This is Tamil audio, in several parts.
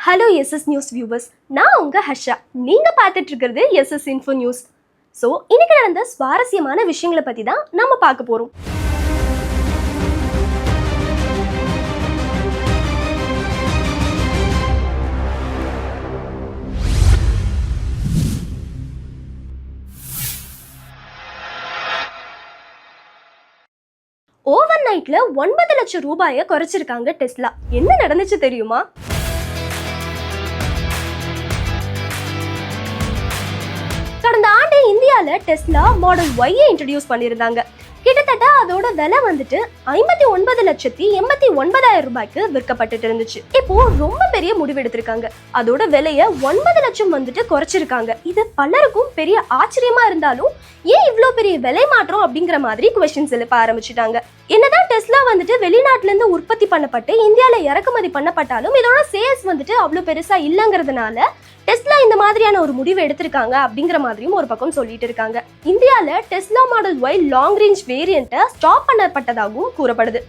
ஹலோ எஸ்எஸ் நியூஸ் வியூவர்ஸ், நான் உங்க ஹர்ஷா. நீங்க பார்த்துட்டு இருக்கிறது எஸ்எஸ் இன்ஃபோ நியூஸ். ஸோ இன்னைக்கு நடந்த சுவாரஸ்யமான விஷயங்களை பத்தி தான் நம்ம பார்க்க போறோம். ஓவர் நைட்ல 9 லட்சம் ரூபாயை குறைச்சிருக்காங்க டெஸ்லா. என்ன நடந்துச்சு தெரியுமா? கடந்த ஆண்டு இந்தியால டெஸ்லா மாடல் ஒய்யை இன்ட்ரடியூஸ் பண்ணியிருந்தாங்க. கிட்டத்தட்ட அதோட விலை வந்துட்டு 59,89,000 ரூபாய்க்கு விற்கப்பட்டு இருந்துச்சு. இப்போ ரொம்ப பெரிய முடிவு எடுத்திருக்காங்க. அதோட விலைய 9 லட்சம் வந்துட்டு குறைச்சிருக்காங்க. இது பலருக்கும் பெரிய ஆச்சரியமா இருந்தாலும் ஏன் இவ்வளோ பெரிய விலை மாற்றம் அப்படிங்கிற மாதிரி குவெஸ்டின்ஸ் எழுப்ப ஆரம்பிச்சுட்டாங்க. என்னதான் டெஸ்லா வந்துட்டு வெளிநாட்டுல இருந்து உற்பத்தி பண்ணப்பட்டு இந்தியால இறக்குமதி பண்ணப்பட்டாலும் இதோட சேல்ஸ் வந்துட்டு அவ்வளவு பெருசா இல்லைங்கிறதுனால டெஸ்லா இந்த மாதிரியான ஒரு முடிவு எடுத்திருக்காங்க அப்படிங்கிற மாதிரியும் ஒரு பக்கம் சொல்லிட்டு இருக்காங்க. இந்தியால Tesla model Y long range வேரியண்ட்டை ஸ்டாப் பண்ணப்பட்டதாகவும் கூறப்படுது.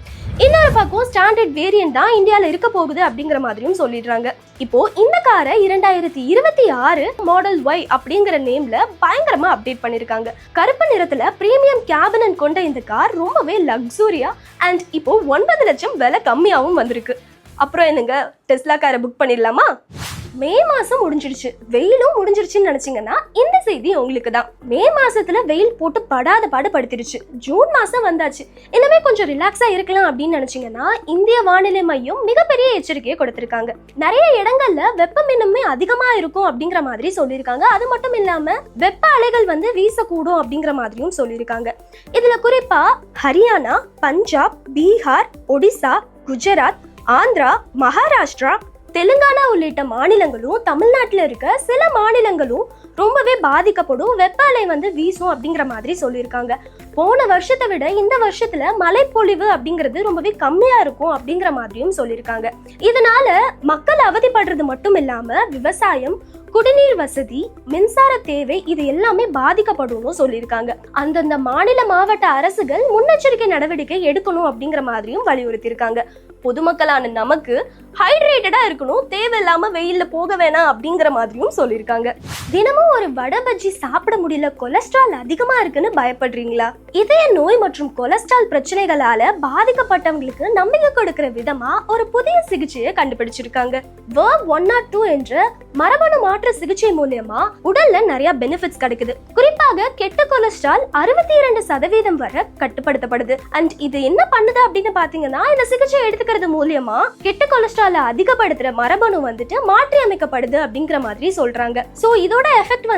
இன்னொரு பக்கம் ஸ்டாண்டர்ட் வேரியன்ட் தான் இந்தியால இருக்க போகுது அப்படிங்கிற மாதிரியும் சொல்லிடுறாங்க. இப்போ இந்த காரை 2026 மாடல் ஒய் அப்படிங்கிற நேம்ல பயங்கரமா அப்டேட் பண்ணிருக்காங்க. கருப்பு நிறத்துல பிரீமியம் கேபினட் கொண்ட இந்த கார் ரொம்பவே லக்ஸூரியா அண்ட் இப்போ 9 லட்சம் விலை கம்மியாகவும் வந்திருக்கு. அப்புறம் என்னங்க, டெஸ்லா காரை புக் பண்ணிடலாமா? மே மாசம் முடிஞ்சிடுச்சு, வெயிலும் முடிஞ்சிருச்சுன்னு நினைச்சீங்கன்னா இந்த செய்தி உங்களுக்கு தான். மே மாசத்துல வெயில் போட்டு படாத பாடு படுத்திடுச்சு. ஜூன் மாசம் வந்தாச்சு, இனிமே கொஞ்சம் ரிலாக்ஸா இருக்கலாம் அப்படின்னு நினைச்சீங்கன்னா இந்திய வானிலை மையம் மிகப்பெரிய எச்சரிக்கையை கொடுத்திருக்காங்க. நிறைய இடங்கள்ல வெப்பம் இன்னுமே அதிகமா இருக்கும் அப்படிங்கிற மாதிரி சொல்லியிருக்காங்க. அது மட்டும் இல்லாம வெப்ப அலைகள் வீசக்கூடும் அப்படிங்கிற மாதிரியும் சொல்லியிருக்காங்க. இதுல குறிப்பா ஹரியானா, பஞ்சாப், பீகார், ஒடிசா, குஜராத், ஆந்திரா, மகாராஷ்டிரா, தெலுங்கானா உள்ளிட்ட மாநிலங்களும் தமிழ்நாட்டில் இருக்க சில மாநிலங்களும் ரொம்பவே பாதிக்கப்படும், வெப்ப அலை வீசும் அப்படிங்கிற மாதிரி சொல்லியிருக்காங்க. போன வருஷத்தை விட இந்த வருஷத்துல மழைப்பொழிவு அப்படிங்கிறது ரொம்பவே கம்மியா இருக்கும் அப்படிங்கிற மாதிரியும் சொல்லியிருக்காங்க. இதனால மக்கள் அவதிப்படுறது மட்டும் இல்லாம விவசாயம், குடிநீர் வசதி, மின்சார தேவை இது எல்லாமே பாதிக்கப்படும் சொல்லியிருக்காங்க. அந்தந்த மாநில மாவட்ட அரசுகள் முன்னெச்சரிக்கை நடவடிக்கை எடுக்கணும் அப்படிங்கிற மாதிரியும் வலியுறுத்தி இருக்காங்க. பொதுமக்களான நமக்கு ஹைட்ரேட்டடா இருக்கணும், தேவையில்லாம வெயில்ல போக வேணாம் அப்படிங்கிற மாதிரியும் சொல்லியிருக்காங்க. தினமும் ஒரு வடை பஜ்ஜி சாப்பிட முடியல, கொலஸ்ட்ரால் அதிகமா இருக்குன்னு பயப்படுறீங்களா? இதய நோய் மற்றும் கொலஸ்ட்ரால் பிரச்சனைகளால பாதிக்கப்பட்டவங்களுக்கு நம்பிக்கை கொடுக்கிற விதமா ஒரு புதிய சிகிச்சையை கண்டுபிடிச்சிருக்காங்க. வேர்ப் 102 என்ற மரபணு மாற்று சிகிச்சை மூலமா உடல்ல நிறைய பெனிஃபிட்ஸ் கிடைக்குது. குறிப்பாக கெட்ட கொலஸ்ட்ரால் 62% வரை கட்டுப்படுத்தப்படுது. அண்ட் இது என்ன பண்ணுது அப்படின்னு பாத்தீங்கன்னா, இந்த சிகிச்சை எடுத்துக்கிறது மூலமா கெட்ட கொலஸ்ட்ரால் அதிகப்படுத்துற மரபணு மாற்றி அமைக்கப்படுது அப்படிங்கிற மாதிரி சொல்றாங்க. சோ இதோட எஃபெக்ட்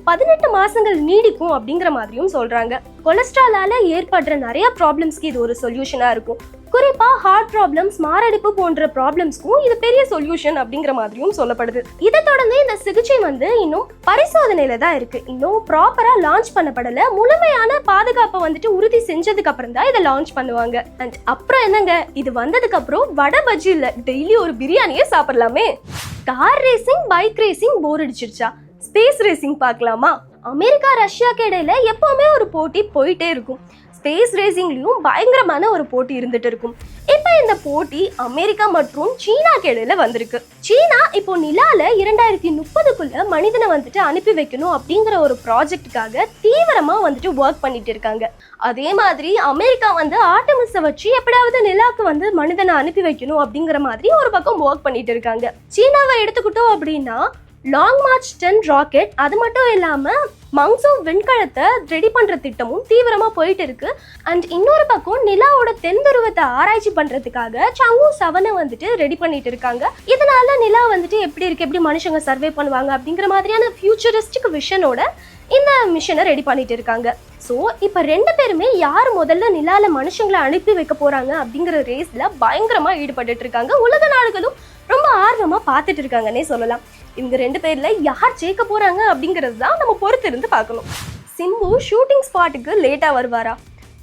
18 மாசங்கள் நீடிக்கும் அப்படிங்கிற மாதிரியும் சொல்றாங்க. கொலஸ்ட்ராலால ஏற்படுற நிறைய ப்ராப்ளம்ஸ்க்கு இது ஒரு சொல்யூஷனா இருக்கும். குறிப்பா ஹார்ட் ப்ராப்ளம்ஸ், மாரடைப்பு போன்ற ப்ராப்ளம்ஸ்க்கும் இது பெரிய சொல்யூஷன் அப்படிங்கிற மாதிரியும் சொல்லப்படுது. இதை தொடர்ந்து இந்த சிகிச்சை இன்னும் பரிசோதனையில தான் இருக்கு. இன்னும் ப்ராப்பரா லான்ச் பண்ணப்படல. முழுமையான பாதுகாப்பை உறுதி செஞ்சதுக்கு அப்புறம் தான் இதை லான்ச் பண்ணுவாங்க. அண்ட் அப்புறம் என்னங்க, இது வந்ததுக்கு அப்புறம் வடை பஜ்ஜி இல்ல, டெய்லி ஒரு பிரியாணியே சாப்பிடலாமே. கார் ரேசிங், பைக் ரேசிங் போர் அடிச்சிருச்சா? ஸ்பேஸ் ரேசிங் பார்க்கலாமா? அமெரிக்கா ரஷ்யாக்கு இடையில எப்பவுமே ஒரு போட்டி போயிட்டே இருக்கும். ஸ்பேஸ் ரேசிங்லயும் பயங்கரமான ஒரு போட்டி இருந்துட்டு இருக்கும். இப்ப இந்த போட்டி அமெரிக்கா மற்றும் சீனாக்கு இடையில வந்திருக்கு. சீனா இப்போ நிலால 2030க்குள்ள மனிதனை அனுப்பி வைக்கணும் அப்படிங்கிற ஒரு ப்ராஜெக்டுக்காக தீவிரமா ஒர்க் பண்ணிட்டு இருக்காங்க. அதே மாதிரி அமெரிக்கா ஆர்டமிஸை வச்சு எப்படியாவது நிலாக்கு மனிதனை அனுப்பி வைக்கணும் அப்படிங்கிற மாதிரி ஒரு பக்கம் ஒர்க் பண்ணிட்டு இருக்காங்க. சீனாவை எடுத்துக்கிட்டோம் அப்படின்னா லாங் மார்ச் 10 ராக்கெட், அது மட்டும் இல்லாம மங்சோ விண்கலத்தை ரெடி பண்ற திட்டமும் தீவிரமா போயிட்டு இருக்கு. அண்ட் இன்னொரு பக்கம் நிலாவோட தென் துருவத்தை ஆராய்ச்சி பண்றதுக்காக சங்கு 7 ரெடி பண்ணிட்டு இருக்காங்க. இதனால நிலா எப்படி இருக்கு, எப்படி மனுஷங்க சர்வே பண்ணுவாங்க அப்படிங்கிற மாதிரியான ஃபியூச்சரிஸ்டிக் விஷனோட இந்த மிஷனை ரெடி பண்ணிட்டு இருக்காங்க. ஸோ இப்போ 2 பேருமே யார் முதல்ல நிலால மனுஷங்களை அனுப்பி வைக்க போறாங்க அப்படிங்கிற ரேஸ்ல பயங்கரமா ஈடுபட்டு இருக்காங்க. உலக நாடுகளும் ரொம்ப ஆர்வமா பார்த்துட்டு இருக்காங்கன்னே சொல்லலாம். இவங்க 2 பேர்ல யார் ஜெயிக்க போறாங்க அப்படிங்கிறது தான் நம்ம பொறுத்து இருந்து பார்க்கணும். சிம்பு ஷூட்டிங் ஸ்பாட்டுக்கு லேட்டா வருவாரா?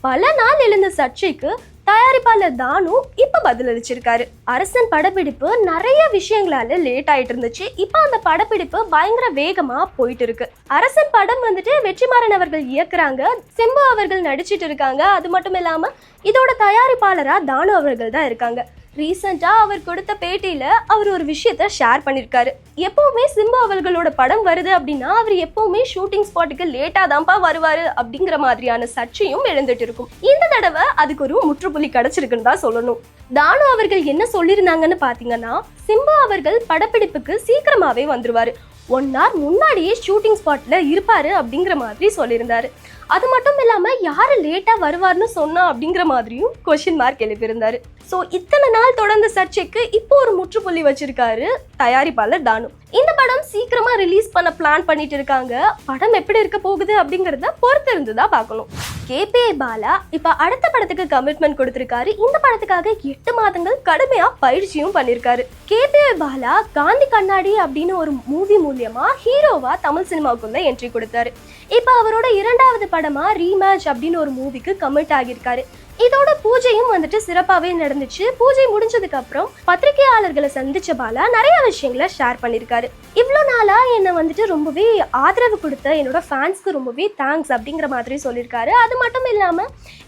பல நாள் எழுந்த சர்ச்சைக்கு தயாரிப்பாளர் தானு இப்ப பதிலளிச்சிருக்காரு. அரசன் படப்பிடிப்பு நிறைய விஷயங்களால லேட் ஆயிட்டு இருந்துச்சு. இப்ப அந்த படப்பிடிப்பு பயங்கர வேகமா போயிட்டு இருக்கு. அரசன் படம் வெற்றிமாறன் அவர்கள் இயக்குறாங்க, சிம்பு அவர்கள் நடிச்சிட்டு இருக்காங்க. அது மட்டும் இல்லாம இதோட தயாரிப்பாளரா தானு அவர்கள் தான் இருக்காங்க. ரீசெண்டா அவர் கொடுத்த பேட்டியில அவர் ஒரு விஷயத்த ஷேர் பண்ணிருக்காரு. எப்பவுமே சிம்பு அவர்களோட படம் வருது அப்படின்னா அவர் எப்பவுமே ஷூட்டிங் ஸ்பாட்டுக்கு லேட்டா தான்ப்பா வருவாரு அப்படிங்கிற மாதிரியான சர்ச்சையும் எழுந்துட்டு இருக்கும். இந்த தடவை அதுக்கு ஒரு முற்றுப்புள்ளி கிடைச்சிருக்குன்னு தான் சொல்லணும். தானு அவர்கள் என்ன சொல்லியிருந்தாங்கன்னு பாத்தீங்கன்னா, சிம்பு அவர்கள் படப்பிடிப்புக்கு சீக்கிரமாவே வந்துருவாரு, 1 hour முன்னாடியே ஷூட்டிங் ஸ்பாட்ல இருப்பாரு அப்படிங்கிற மாதிரி சொல்லியிருந்தாரு. அது மட்டும் இல்லாம யாரு லேட்டா வருவார்னு சொன்னா அப்படிங்கிற மாதிரியும் கொஸ்டின் மார்க் எழுப்பியிருந்தாரு. ஸோ இத்தனை நாள் தொடர்ந்த சர்ச்சைக்கு இப்போ ஒரு முற்றுப்புள்ளி வச்சிருக்காரு தயாரிப்பாளர் தானு. இந்த படம் சீக்கிரமா ரிலீஸ் பண்ண பிளான் பண்ணிட்டு இருக்காங்க. படம் எப்படி இருக்க போகுது அப்படிங்கறத பொறுத்து இருந்துதான் பார்க்கணும். கேபிஐ பாலா இப்ப அடுத்த படத்துக்கு கமிட்மெண்ட் கொடுத்திருக்காரு. இந்த படத்துக்காக 8 மாதங்கள் கடுமையா பயிற்சியும் பண்ணிருக்காரு. கேபிஐ பாலா காந்தி கண்ணாடி அப்படின்னு ஒரு மூவி மூலியமா ஹீரோவா தமிழ் சினிமாவுக்குள்ள என்ட்ரி கொடுத்தாரு. இப்ப அவரோட 2வது படமா ரீமேட்ச் அப்படின்னு ஒரு மூவிக்கு கமிட் ஆகியிருக்காரு. இதோட பூஜையும் வந்துட்டு சிறப்பாவே நடந்துச்சு. பூஜை முடிஞ்சதுக்கு அப்புறம் பத்திரிகையாளர்களை சந்திச்ச பாலா நிறைய விஷயங்களை ஷேர் பண்ணிருக்காரு. இவ்வளோ நாளா என்னை வந்துட்டு ரொம்பவே ஆதரவு கொடுத்த என்னோட ஃபேன்ஸ்க்கு ரொம்பவே தேங்க்ஸ் அப்படிங்கிற மாதிரி சொல்லியிருக்காரு. அது மட்டும் இல்லாம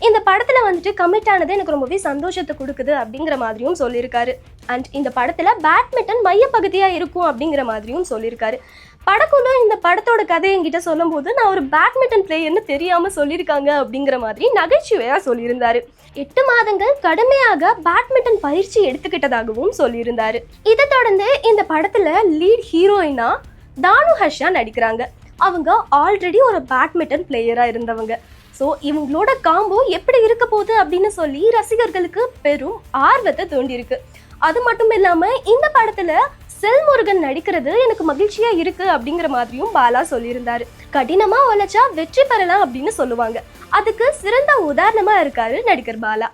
இந்த படத்துல வந்துட்டு கமிட் ஆனது எனக்கு ரொம்பவே சந்தோஷத்தை கொடுக்குது அப்படிங்கிற மாதிரியும் சொல்லியிருக்காரு. அண்ட் இந்த படத்துல பேட்மிண்டன் மையப்பகுதியா இருக்கும் அப்படிங்கிற மாதிரியும் சொல்லியிருக்காரு. படக்குழு இந்த படத்தோட கதை என்கிட்ட சொல்லும் போது நான் ஒரு பேட்மிண்டன் பிளேயர்னு தெரியாம சொல்லியிருக்காங்க அப்படிங்கிற மாதிரி நகைச்சுவையா சொல்லியிருந்தாரு. 8 மாதங்கள் கடுமையாக பேட்மிண்டன் பயிற்சி எடுத்துக்கிட்டதாகவும் சொல்லியிருந்தாரு. இதை தொடர்ந்து இந்த படத்துல லீட் ஹீரோயினா தானு ஹர்ஷா நடிக்கிறாங்க. அவங்க ஆல்ரெடி ஒரு பேட்மிண்டன் பிளேயரா இருந்தவங்க. ஸோ இவங்களோட காம்போ எப்படி இருக்க போகுது அப்படின்னு சொல்லி ரசிகர்களுக்கு பெரும் ஆர்வத்தை தூண்டியிருக்கு. அது மட்டும் இல்லாம இந்த படத்துல செல்முருகன் நடிக்கிறது எனக்கு மகிழ்ச்சியா இருக்கு அப்படிங்கிற மாதிரியும் பாலா சொல்லியிருந்தாரு. கடினமா உழைச்சா வெற்றி பெறலாம் அப்படின்னு சொல்லுவாங்க. அதுக்கு சிறந்த உதாரணமா இருக்காரு நடிகர் பாலா.